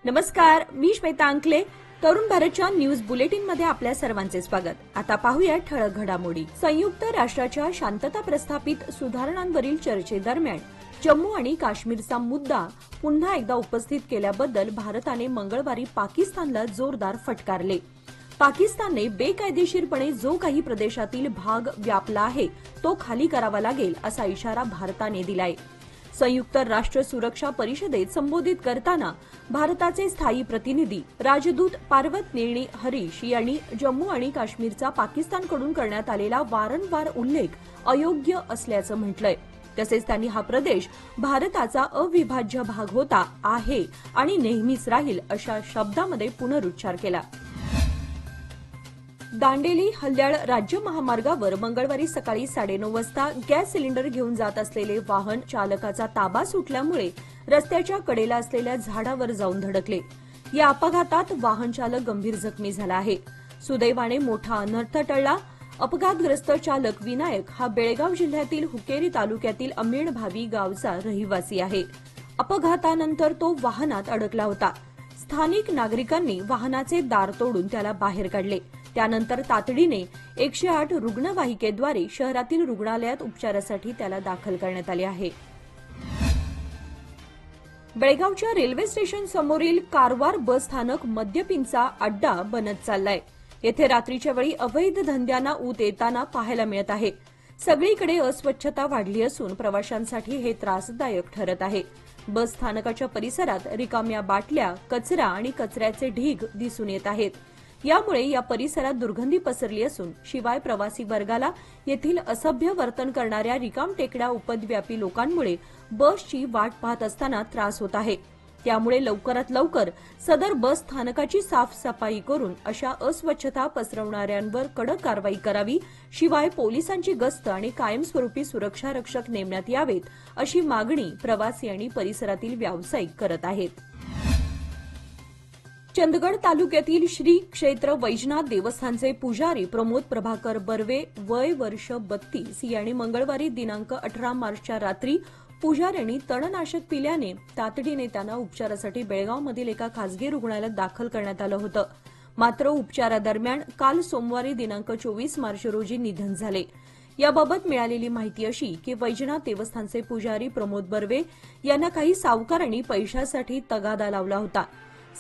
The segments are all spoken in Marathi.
नमस्कार, मी श्वेता अंकले. तरुण भारतच्या न्यूज बुलेटिनमध्ये आपल्या सर्वांचे स्वागत. आता पाहूया ठळक घडामोडी. संयुक्त राष्ट्राच्या शांतता प्रस्थापित सुधारणांवरील चर्चेदरम्यान जम्मू आणि काश्मीरचा मुद्दा पुन्हा एकदा उपस्थित केल्याबद्दल भारताने मंगळवारी पाकिस्तानला जोरदार फटकारले. पाकिस्तानने बेकायदेशीरपणे जो काही प्रदेशातील भाग व्यापला आहे तो खाली करावा लागेल असा इशारा भारताने दिलाय. संयुक्त राष्ट्र सुरक्षा परिषदेत संबोधित करताना भारताचे स्थायी प्रतिनिधी राजदूत पार्वत नेणी हरीश यांनी जम्मू आणि काश्मीरचा पाकिस्तानकडून करण्यात आलेला वारंवार उल्लेख अयोग्य असल्याचं म्हटलंय. तसेच त्यांनी हा प्रदेश भारताचा अविभाज्य भाग होता, आहे आणि नेहमीच राहील अशा शब्दामध्ये पुनरुच्चार केला. दांडेली हल्याळ राज्य महामार्गावर मंगळवारी सकाळी 9:30 वाजता गॅस सिलेंडर घेऊन जात असलेले वाहन चालकाचा ताबा सुटल्यामुळे रस्त्याच्या कडेला असलेल्या झाडावर जाऊन धडकले. या अपघातात वाहन चालक गंभीर जखमी झाला आहे. सुदैवाने मोठा अनर्थ टळला. अपघातग्रस्त चालक विनायक हा बेळगाव जिल्ह्यातील हुकेरी तालुक्यातील अमीण भावी गावचा रहिवासी आहे. अपघातानंतर तो वाहनात अडकला होता. स्थानिक नागरिकांनी वाहनाचे दार तोडून त्याला बाहेर काढले. त्यानंतर तातडीने 108 रुग्णवाहिकेद्वारे शहरातील रुग्णालयात उपचारासाठी त्याला दाखल करण्यात आले आहे. बेळगावच्या रेल्वे स्टेशन समोरील कारवार बस स्थानक मद्यपींचा अड्डा बनत चाललाय. येथे रात्रीच्या वेळी अवैध धंद्यांना ऊत येताना पाहायला मिळत आहे. सगळीकडे अस्वच्छता वाढली असून प्रवाशांसाठी हे त्रासदायक ठरत आहे. बस स्थानकाच्या परिसरात रिकाम्या बाटल्या, कचरा आणि कचऱ्याचे ढीग दिसून येत आहेत. यामुळे या परिसरात दुर्गंधी पसरली असून शिवाय प्रवासी वर्गाला येथील असभ्य वर्तन करणाऱ्या रिकामटेकड्या उपद्व्यापी लोकांमुळे बसची वाट पाहत असताना त्रास होत आहे. त्यामुळे लवकरात लवकर सदर बस स्थानकाची साफसफाई करून अशा अस्वच्छता पसरवणाऱ्यांवर कडक कारवाई करावी. शिवाय पोलिसांची गस्त आणि कायमस्वरूपी सुरक्षा रक्षक नेमण्यात यावेत अशी मागणी प्रवासी आणि परिसरातील व्यावसायिक करत आहेत. चंदगड तालुक्यातील श्री क्षेत्र वैजनाथ देवस्थानचे पुजारी प्रमोद प्रभाकर बर्वे वय वर्ष 32 यांनी मंगळवारी दिनांक 18 मार्चच्या रात्री पुजाऱ्यांनी तणनाशक पिल्याने तातडीने त्यांना उपचारासाठी बेळगावमधील एका खासगी रुग्णालयात दाखल करण्यात आलं होतं. मात्र उपचारादरम्यान काल सोमवारी दिनांक 24 मार्च रोजी निधन झाले. याबाबत मिळालेली माहिती अशी की वैजनाथ देवस्थानचे पुजारी प्रमोद बर्वे यांना काही सावकारांनी पैशासाठी तगादा लावला होता.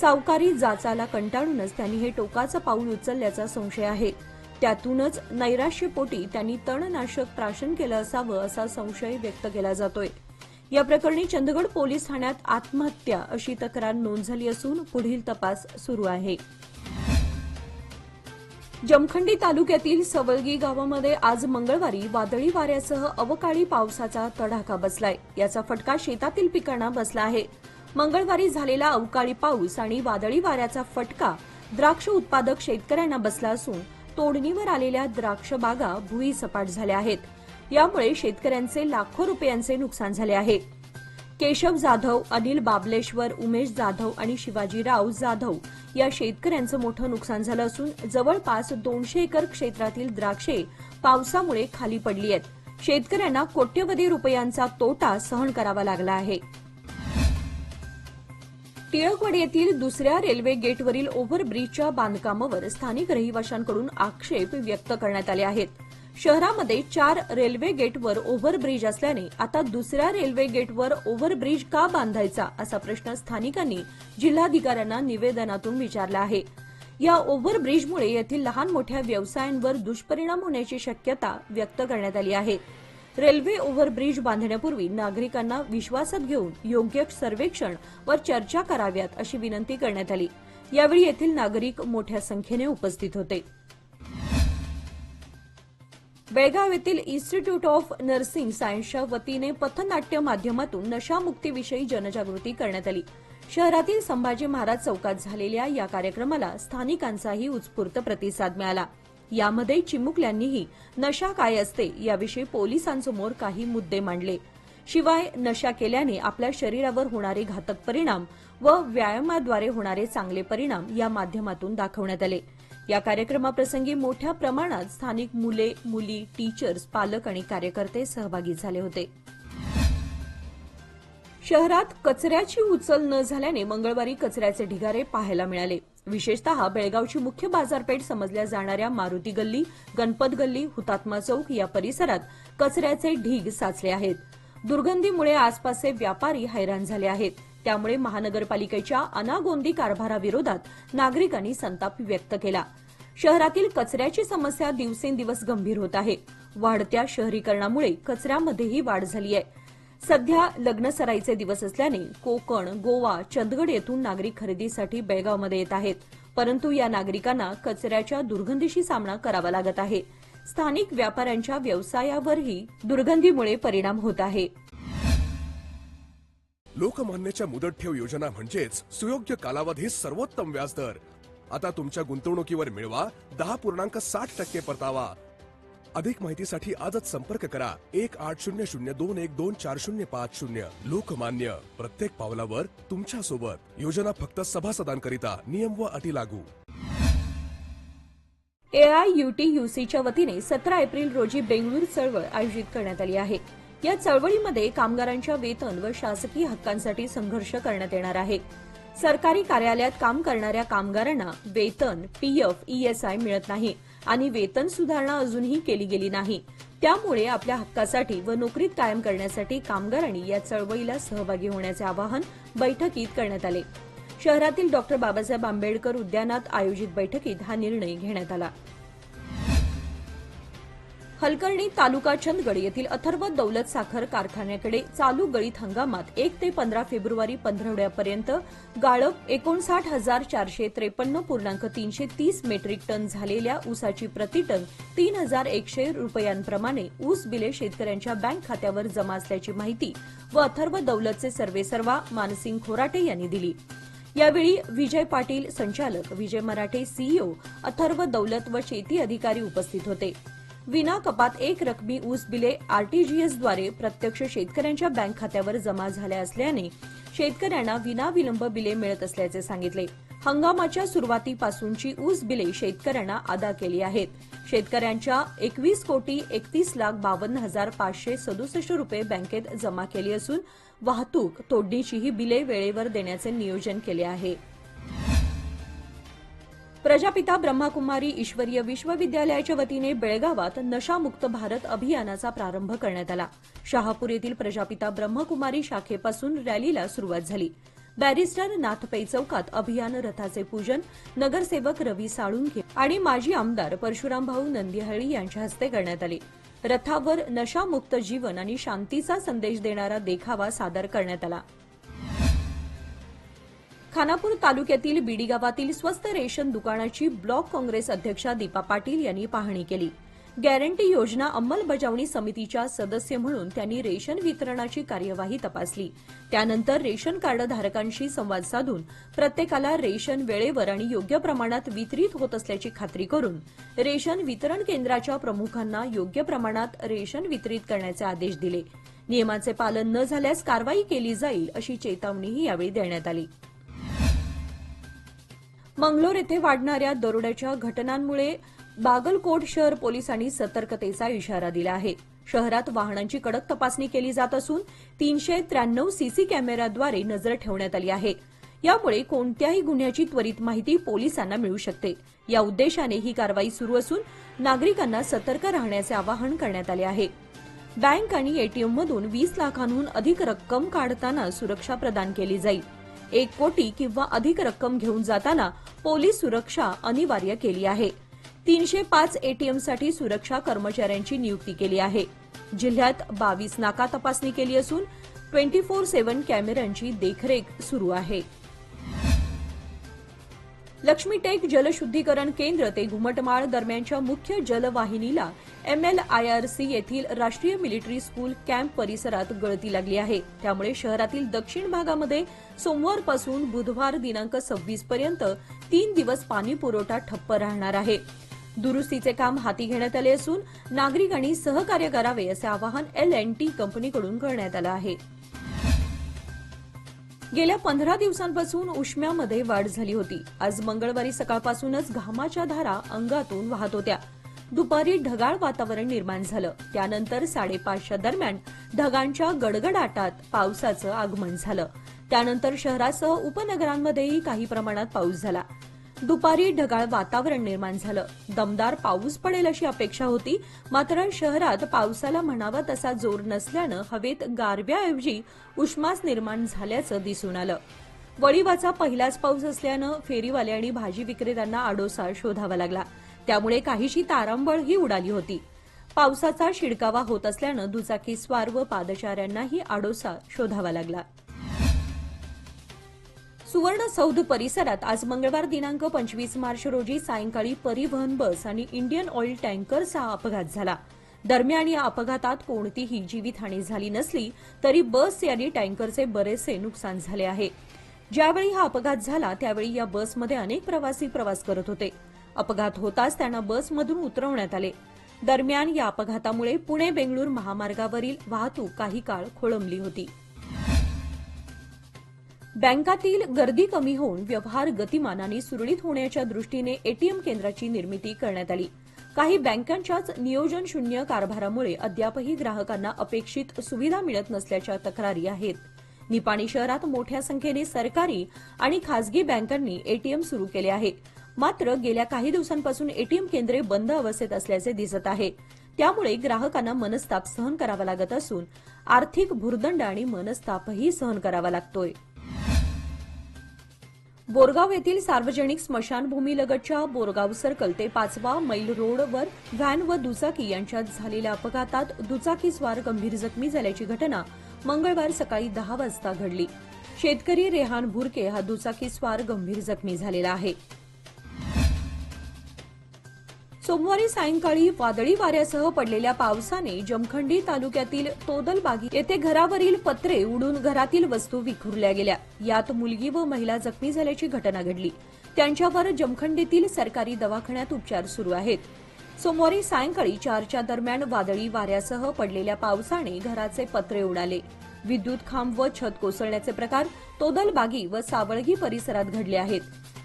सावकारी जाचाला कंटाळूनच त्यांनी हे टोकाचं पाऊल उचलल्याचा संशय आहे. त्यातूनच नैराश्यपोटी त्यांनी तणनाशक प्राशन केलं असावं असा संशय व्यक्त केला जातोय. या प्रकरणी चंदगड पोलीस ठाण्यात आत्महत्या अशी तक्रार नोंद झाली असून पुढील तपास सुरू आहे. जमखंडी तालुक्यातील सवलगी गावामध्ये आज मंगळवारी वादळी वाऱ्यासह अवकाळी पावसाचा तडाखा बसलाय. याचा फटका शेतातील पिकांना बसला आहे. मंगळवारी झालेला अवकाळी पाऊस आणि वादळी वाऱ्याचा फटका द्राक्ष उत्पादक शेतकऱ्यांना बसला असून तोडणीवर आलेल्या द्राक्ष बागा भुईसपाट झाल्या आहेत. यामुळे शेतकऱ्यांचे लाखो रुपयांचे नुकसान झाले आहे. केशव जाधव, अनिल बाबलेश्वर, उमेश जाधव आणि शिवाजीराव जाधव या शेतकऱ्यांचं मोठं नुकसान झालं असून जवळपास 200 एकर क्षेत्रातील द्राक्षे पावसामुळे खाली पडली आहेत. शेतकऱ्यांना कोट्यवधी रुपयांचा तोटा सहन करावा लागला आहे. टिळकवाडी येथील दुसऱ्या रेल्वे गेटवरील ओव्हरब्रिजच्या बांधकामावर स्थानिक रहिवाशांकडून आक्षेप व्यक्त करण्यात आले आहेत. शहरामध्ये 4 रेल्वे गेटवर ओव्हरब्रिज असल्याने आता दुसऱ्या रेल्वे गेटवर ओव्हरब्रिज का बांधायचा असा प्रश्न स्थानिकांनी जिल्हाधिकाऱ्यांना निवेदनातून विचारला आहे. या ओव्हरब्रिजमुळे येथील लहान मोठ्या व्यवसायांवर दुष्परिणाम होण्याची शक्यता व्यक्त करण्यात आली आहे. रेल्वे ओव्हरब्रिज बांधण्यापूर्वी नागरिकांना विश्वासात घेऊन योग्य सर्वेक्षण व चर्चा कराव्यात अशी विनंती करण्यात आली. यावेळी येथील नागरिक मोठ्या संख्येने उपस्थित होते. बेळगाव येथील इन्स्टिट्यूट ऑफ नर्सिंग सायन्सच्या वतीने पथनाट्य माध्यमातून नशामुक्तीविषयी जनजागृती करण्यात आली. शहरातील संभाजी महाराज चौकात झालेल्या या कार्यक्रमाला स्थानिकांचाही उत्स्फूर्त प्रतिसाद मिळाला. यामध्ये चिमुकल्यांनीही नशा काय असते याविषयी पोलिसांसमोर काही मुद्दे मांडले. शिवाय नशा केल्याने आपल्या शरीरावर होणारे घातक परिणाम व व्यायामाद्वारे होणारे चांगले परिणाम या माध्यमातून दाखवण्यात आले. या कार्यक्रमाप्रसंगी मोठ्या प्रमाणात स्थानिक मुले, मुली, टीचर्स, पालक आणि कार्यकर्ते सहभागी झाले होते. शहरात कचऱ्याची उचल न झाल्याने मंगळवारी कचऱ्याचे ढिगारे पाहायला मिळाले. विशेषतः बेळगावची मुख्य बाजारपेठ समजल्या जाणाऱ्या मारुती गल्ली, गणपत गल्ली, हुतात्मा चौक या परिसरात कचऱ्याचे ढीग साचले आहेत. दुर्गंधीमुळे आसपासचे व्यापारी हैराण झाले आहेत. त्यामुळे महानगरपालिकेच्या अनागोंदी कारभाराविरोधात नागरिकांनी संताप व्यक्त केला. शहरातील कचऱ्याची समस्या दिवसेंदिवस गंभीर होत आहे. वाढत्या शहरीकरणामुळे कचऱ्यामध्येही वाढ झाली आहे. सध्या लग्नसराईचे दिवस असल्याने कोकण, गोवा, चंदगड येथून नागरिक खरेदीसाठी बेळगावमध्ये येत आहेत. परंतु या नागरिकांना कचऱ्याच्या दुर्गंधीशी सामना करावा लागत आहे. स्थानिक व्यापाऱ्यांच्या व्यवसायावरही दुर्गंधीमुळे परिणाम होत आहे. लोकमान्यच्या मुदत ठेव योजना म्हणजेच सुयोग्य कालावधीत सर्वोत्तम व्याजदर. आता तुमच्या गुंतवणुकीवर मिळवा 10.60% परतावा. अधिक माहितीसाठी आजच संपर्क करा 1800212405. लोकमान्य, प्रत्येक पावलावर तुमच्या सोबत. योजना फक्त सभासदांकरिता. नियम व अटी लागू. AIUTUCच्या वतीने 17 एप्रिल रोजी बेंगळूर चळवळ आयोजित करण्यात आली आहे. या चळवळीमध्ये कामगारांच्या वेतन व शासकीय हक्कांसाठी संघर्ष करण्यात येणार आहे. सरकारी कार्यालयात काम करणाऱ्या कामगारांना वेतन, PF, ESI मिळत नाही आणि वेतन सुधारणा अजूनही केली गेली नाही. त्यामुळे आपल्या हक्कासाठी व नोकरीत कायम करण्यासाठी कामगारांनी या चळवळीला सहभागी होण्याचे आवाहन बैठकीत करण्यात आले. शहरातील डॉ. बाबासाहेब आंबेडकर उद्यानात आयोजित बैठकीत हा निर्णय घेण्यात आला. हलकर्णी तालुका चंदगड येथील अथर्व दौलत साखर कारखान्याकडे चालू गळीत हंगामात 1 ते 15 फेब्रुवारी पंधरवड्यापर्यंत गाळप 59,453.330 मेट्रिक टन झालेल्या ऊसाची प्रतिटन 3,100 रुपयांप्रमाणे ऊस बिले शेतकऱ्यांच्या बँक खात्यावर जमा असल्याची माहिती व अथर्व दौलतचे सर्वेसर्वा मानसिंग खोराटे यांनी दिली. यावेळी विजय पाटील संचालक, विजय मराठे CEO, अथर्व दौलत व शेती अधिकारी उपस्थित होते. विना कपात एक रकमी ऊस बिले RTGSद्वारे प्रत्यक्ष शेतकऱ्यांच्या बँक खात्यावर जमा झाल्या असल्याने शेतकऱ्यांना विनाविलंब बिले मिळत असल्याचे सांगितले. हंगामाच्या सुरुवातीपासूनची ऊस बिले शेतकऱ्यांना अदा केली आहेत. शेतकऱ्यांच्या 21,31,52,567 रुपये बँकेत जमा केली असून वाहतूक, तोडणीचीही बिले वेळेवर देण्याचे नियोजन केले आहे. प्रजापिता ब्रह्माकुमारी ईश्वरीय विश्वविद्यालयाच्या वतीने बेळगावात नशामुक्त भारत अभियानाचा प्रारंभ करण्यात आला. शहापूर येथील प्रजापिता ब्रह्मकुमारी शाखेपासून रॅलीला सुरुवात झाली. बॅरिस्टर नाथपै चौकात अभियान रथाचे पूजन नगरसेवक रवी साळुंखे आणि माजी आमदार परशुरामभाऊ नंदिहळ्ळी यांच्या हस्ते करण्यात आले. रथावर नशामुक्त जीवन आणि शांतीचा संदेश देणारा देखावा सादर करण्यात आला. खानापूर तालुक्यातील बिडी गावातील स्वस्त रेशन दुकानाची ब्लॉक काँग्रेस अध्यक्षा दीपा पाटील यांनी पाहणी केली. गॅरंटी योजना अंमलबजावणी समितीच्या सदस्य म्हणून त्यांनी रेशन वितरणाची कार्यवाही तपासली. त्यानंतर रेशन कार्ड धारकांशी संवाद साधून प्रत्येकाला रेशन वेळेवर आणि योग्य प्रमाणात वितरित होत असल्याची खात्री करून रेशन वितरण केंद्राच्या प्रमुखांना योग्य प्रमाणात रेशन वितरित करण्याचे आदेश दिले. नियमांचे पालन न झाल्यास कारवाई केली जाईल अशी चेतावणीही यावेळी देण्यात आली. मंगलोर येथे वाढणाऱ्या दरोड्याच्या घटनांमुळे बागलकोट शहर पोलिसांनी सतर्कतेचा इशारा दिला आहे. शहरात वाहनांची कडक तपासणी केली जात असून 393 सीसी कॅमेऱ्याद्वारे नजर ठेवण्यात आली आहे. यामुळे कोणत्याही गुन्ह्याची त्वरित माहिती पोलिसांना मिळू शकते. या उद्देशाने ही कारवाई सुरू असून नागरिकांना सतर्क राहण्याचे आवाहन करण्यात आले आहे. बँक आणि एटीएममधून 20 लाखांहून अधिक रक्कम काढताना सुरक्षा प्रदान केली जाईल. 1 कोटी किंवा अधिक रक्कम घेऊन जाताना पोलीस सुरक्षा अनिवार्य केली आहे. 305 एटीएमसाठी सुरक्षा कर्मचाऱ्यांची नियुक्ती केली आहे. जिल्ह्यात 22 नाका तपासणी केली असून 24/7 कॅमेऱ्यांची देखरेख सुरू आहे. लक्ष्मीटेक जलशुद्धीकरण केंद्र ते घुमटमाळ दरम्यानच्या मुख्य जलवाहिनीला MLIRC येथील राष्ट्रीय मिलिटरी स्कूल कॅम्प परिसरात गळती लागली आहे. त्यामुळे शहरातील दक्षिण भागामध्ये सोमवारपासून बुधवार दिनांक 26 पर्यंत 3 दिवस पाणी पुरवठा ठप्प राहणार आहे. दुरुस्तीचे काम हाती घेण्यात आले असून नागरिकांनी सहकार्य करावे असे आवाहन L&T कंपनीकडून करण्यात आलं आहे. गेल्या 15 दिवसांपासून उष्म्यामध्ये वाढ झाली होती. आज मंगळवारी सकाळपासूनच घामाच्या धारा अंगातून वाहत होत्या. दुपारी ढगाळ वातावरण निर्माण झालं. त्यानंतर 5:30च्या दरम्यान ढगांच्या गडगडाटात पावसाचं आगमन झालं. त्यानंतर शहरासह उपनगरांमध्येही काही प्रमाणात पाऊस झाला. दुपारी ढगाळ वातावरण निर्माण झालं. दमदार पाऊस पडेल अशी अपेक्षा होती, मात्र शहरात पावसाला म्हणावा तसा जोर नसल्यानं हवेत गारव्याऐवजी उष्मास निर्माण झाल्याचं दिसून आलं. वळिवाचा पहिलाच पाऊस असल्यानं फेरीवाले आणि भाजी विक्रेत्यांना आडोसा शोधावा लागला. त्यामुळे काहीशी तारांबळही उडाली होती. पावसाचा शिडकावा होत असल्यानं दुचाकीस्वार व पादचाऱ्यांनाही आडोसा शोधावा लागला. सुवर्ण सौध परिसरात आज मंगळवार दिनांक 25 मार्च रोजी सायंकाळी परिवहन बस आणि इंडियन ऑइल टँकरचा अपघात झाला. दरम्यान या अपघातात कोणतीही जीवितहानी झाली नसली तरी बस आणि टँकरचे बरेचसे नुकसान झाले आहे. ज्यावेळी हा अपघात झाला त्यावेळी या बसमध्ये अनेक प्रवासी प्रवास करत होते. अपघात होताच त्यांना बसमधून उतरवण्यात आले. दरम्यान या अपघातामुळे पुणे बेंगळूर महामार्गावरील वाहतूक काही काळ खोळंबली होती. बँकातील गर्दी कमी होऊन व्यवहार गतिमान आणि सुरळीत होण्याच्या दृष्टीने एटीएम केंद्राची निर्मिती करण्यात आली. काही बँकांच्याच नियोजन शून्य कारभारामुळे अद्यापही ग्राहकांना अपेक्षित सुविधा मिळत नसल्याच्या तक्रारी आहेत. निपाणी शहरात मोठ्या संख्येने सरकारी आणि खासगी बँकांनी एटीएम सुरू केले आहे. मात्र गेल्या काही दिवसांपासून एटीएम केंद्रे बंद अवस्थेत असल्याचे दिसत आहे. त्यामुळे ग्राहकांना मनस्ताप सहन करावा लागत असून आर्थिक भुर्दंड आणि मनस्तापही सहन करावा लागतोय. बोरगाव येथील सार्वजनिक स्मशानभूमीलगतच्या बोरगाव सर्कल ते 5वा मैल रोडवर व्हॅन व दुचाकी यांच्यात झालेल्या अपघातात दुचाकीस्वार गंभीर जखमी झाल्याची घटना मंगळवार सकाळी 10 वाजता घडली. शेतकरी रेहान भुरके हा दुचाकीस्वार गंभीर जखमी झालेला आहे. सोमवारी सायंकाळी वादळी वाऱ्यासह पडलेल्या पावसाने जमखंडी तालुक्यातील तोदलबागी येथे घरावरील पत्रे उडून घरातील वस्तू विखुरल्या गेल्या. यात मुलगी व महिला जखमी झाल्याची घटना घडली. त्यांच्यावर जमखंडीतील सरकारी दवाखान्यात उपचार सुरू आहेत. सोमवारी सायंकाळी 4च्या दरम्यान वादळी वाऱ्यासह पडलेल्या पावसाने घराचे पत्रे उडाले. विद्युत खांब व छत कोसळण्याचे प्रकार तोदलबागी व सावळगी परिसरात घडले आहेत.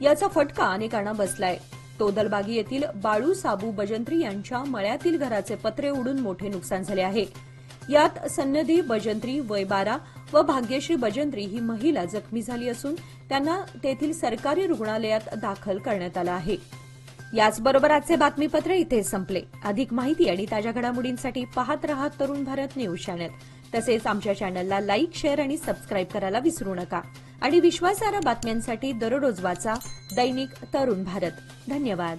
याचा फटका अनेकांना बसलाय. तोदलबागी येथील बाळू साबू बजंत्री यांच्या मळ्यातील घराचे पत्रे उडून मोठे नुकसान झाले आहे. यात सन्नदी बजंत्री वय 12 व भाग्यश्री बजंत्री ही महिला जखमी झाली असून त्यांना तेथील सरकारी रुग्णालयात दाखल करण्यात आलं आहे. याचबरोबर आजचे बातमीपत्र इथे संपले. अधिक माहिती आणि ताज्या घडामोडींसाठी पाहत रहा तरुण भारत न्यूज चॅनल. तसेच आमच्या चॅनलला लाईक, शेअर आणि सबस्क्राईब करायला विसरू नका. आणि विश्वासार्ह बातम्यांसाठी दररोज वाचा दैनिक तरुण भारत. धन्यवाद.